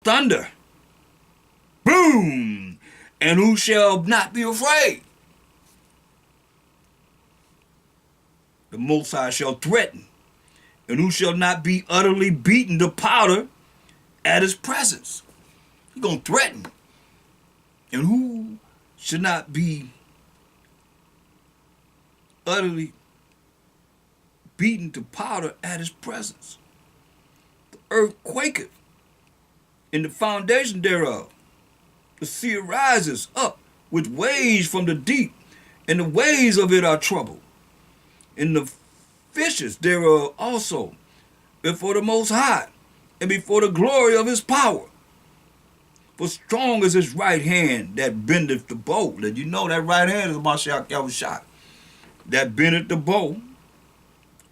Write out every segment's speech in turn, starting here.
thunder. Boom! And who shall not be afraid? The Most High shall threaten, and who shall not be utterly beaten to powder at his presence? He's going to threaten. And who should not be utterly beaten to powder at his presence? The earth quaketh, and the foundation thereof. The sea rises up with waves from the deep, and the waves of it are troubled. And the fishes thereof also before the Most High, and before the glory of his power. For strong is his right hand that bendeth the bow. That you know that right hand is Mashiach Yahushua. That bendeth the bow,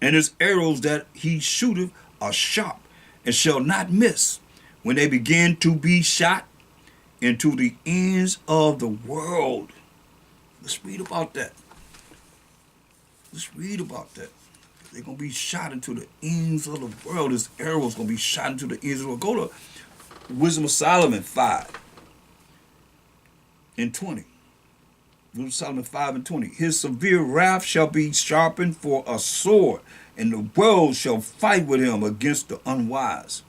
and his arrows that he shooteth are sharp, and shall not miss, when they begin to be shot into the ends of the world. Let's read about that. Let's read about that. They're going to be shot into the ends of the world. This arrow is going to be shot into the ends of the world. Go to Wisdom of Solomon 5 and 20. Wisdom of Solomon 5 and 20. His severe wrath shall be sharpened for a sword, and the world shall fight with him against the unwise.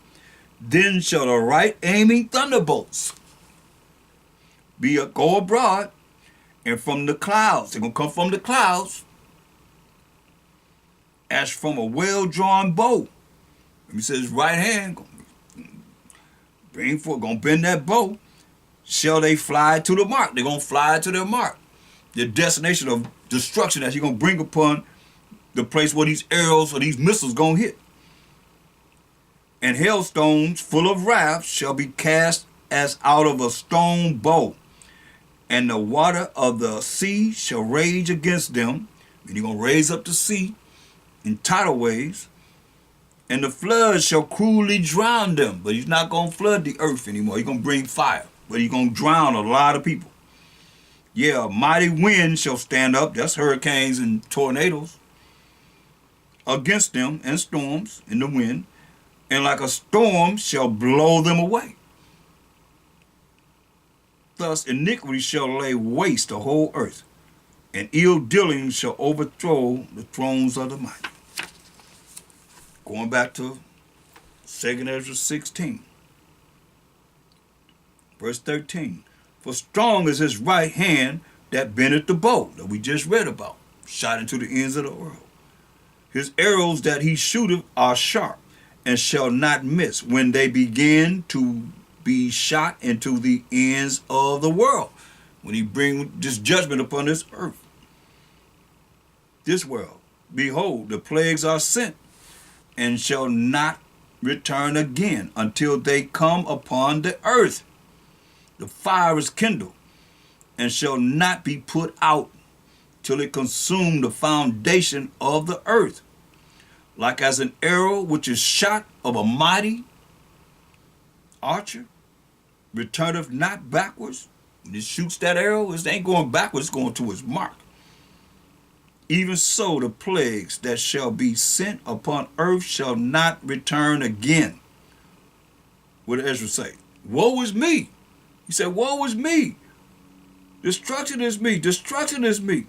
Then shall the right aiming thunderbolts go abroad, and from the clouds, they're going to come from the clouds, as from a well-drawn bow. He says, right hand, bring forth, going to bend that bow, shall they fly to the mark. They're going to fly to their mark. The destination of destruction that you're going to bring upon the place where these arrows or these missiles going to hit. And hailstones full of wrath shall be cast as out of a stone bow. And the water of the sea shall rage against them. And you're going to raise up the sea in tidal waves. And the flood shall cruelly drown them. But he's not going to flood the earth anymore. He's going to bring fire. But he's going to drown a lot of people. Yeah, a mighty wind shall stand up. That's hurricanes and tornadoes. Against them, and storms in the wind. And like a storm shall blow them away. Thus iniquity shall lay waste the whole earth, and ill dealing shall overthrow the thrones of the mighty. Going back to 2 Ezra 16, verse 13. For strong is his right hand that bendeth the bow, that we just read about, shot into the ends of the world. His arrows that he shooteth are sharp, and shall not miss, when they begin to be shot into the ends of the world. When he bring this judgment upon this earth, this world. Behold, the plagues are sent, and shall not return again until they come upon the earth. The fire is kindled, and shall not be put out till it consume the foundation of the earth. Like as an arrow which is shot of a mighty archer, returneth not backwards. When it shoots that arrow, it ain't going backwards, it's going to its mark. Even so, the plagues that shall be sent upon earth shall not return again. What did Ezra say? Woe is me. He said, woe is me. Destruction is me. Destruction is me.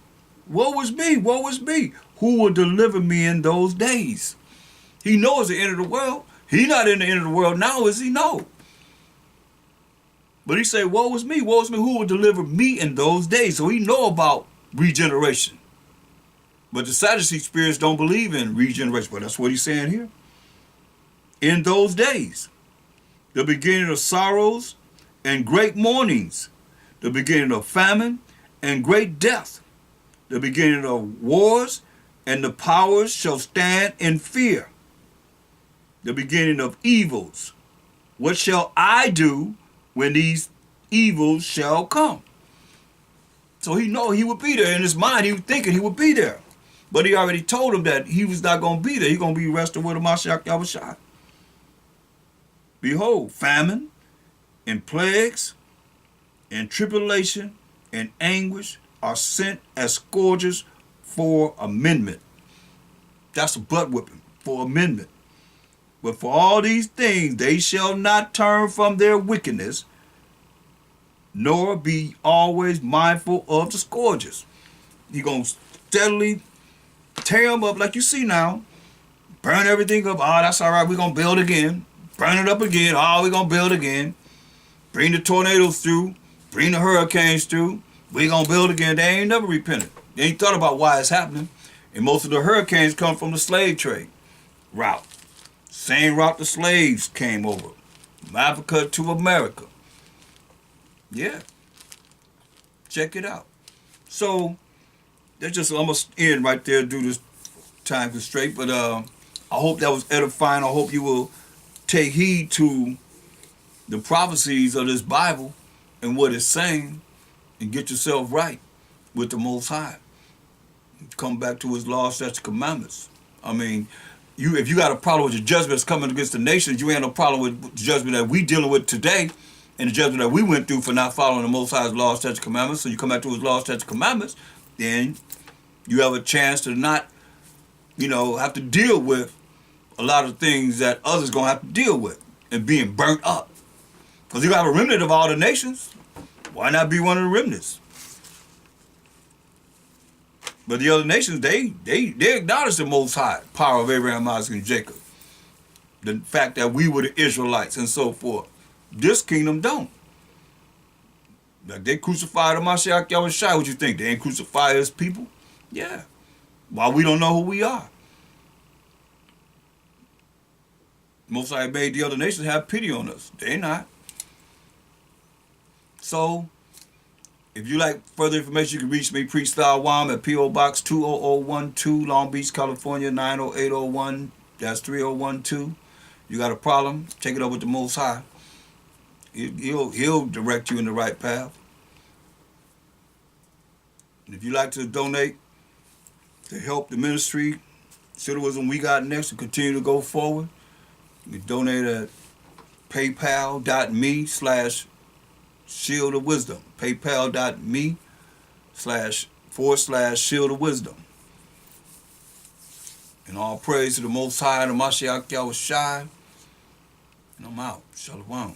Woe is me. Woe is me. Who will deliver me in those days? He knows the end of the world. He not in the end of the world now, is he? No. But he said, woe is me. Woe is me. Who will deliver me in those days? So he know about regeneration. But the Sadducee spirits don't believe in regeneration. But that's what he's saying here. In those days, the beginning of sorrows and great mournings, the beginning of famine and great death, the beginning of wars, and the powers shall stand in fear. The beginning of evils. What shall I do when these evils shall come? So he know he would be there. In his mind, he was thinking he would be there. But he already told him that he was not going to be there. He's going to be resting with the Mashiach Yahushua. Behold, famine and plagues and tribulation and anguish are sent as scourges for amendment. That's a butt whipping for amendment. But for all these things they shall not turn from their wickedness, nor be always mindful of the scourges. He gonna steadily tear them up like you see now. Burn everything up. Oh, that's all right. We're gonna build again. Burn it up again. Oh, we're gonna build again. Bring the tornadoes through. Bring the hurricanes through. We're gonna build again. They ain't never repented. They ain't thought about why it's happening. And most of the hurricanes come from the slave trade route. Same route the slaves came over. From Africa to America. Yeah. Check it out. So, that's just, I'm going to end right there, do this time constraint. But I hope that was edifying. I hope you will take heed to the prophecies of this Bible and what it's saying and get yourself right with the Most High. Come back to his law, statutes, commandments. I mean, if you got a problem with the judgment that's coming against the nations, you ain't no problem with the judgment that we dealing with today and the judgment that we went through for not following the Most High's law, statutes, commandments. So you come back to his law, statutes, commandments, then you have a chance to not, have to deal with a lot of things that others going to have to deal with and being burnt up. Because you have a remnant of all the nations. Why not be one of the remnants? But the other nations, they acknowledge the Most High power of Abraham, Isaac, and Jacob. The fact that we were the Israelites and so forth. This kingdom don't. Like they crucified the Mashiach Yahushua. What you think? They ain't crucify his people? Yeah. Why we don't know who we are? Most High made the other nations have pity on us. They not. So, if you like further information, you can reach me, Priest Wam, at P.O. Box 20012, Long Beach, California, 90801. That's 3012. You got a problem, take it up with the Most High. He'll direct you in the right path. And if you like to donate to help the ministry, Citizen We Got Next, to continue to go forward, you can donate at paypal.me/Shield of Wisdom. PayPal.me//Shield of Wisdom. And all praise to the Most High and the Mashiach Yahushua. And I'm out. Shalom.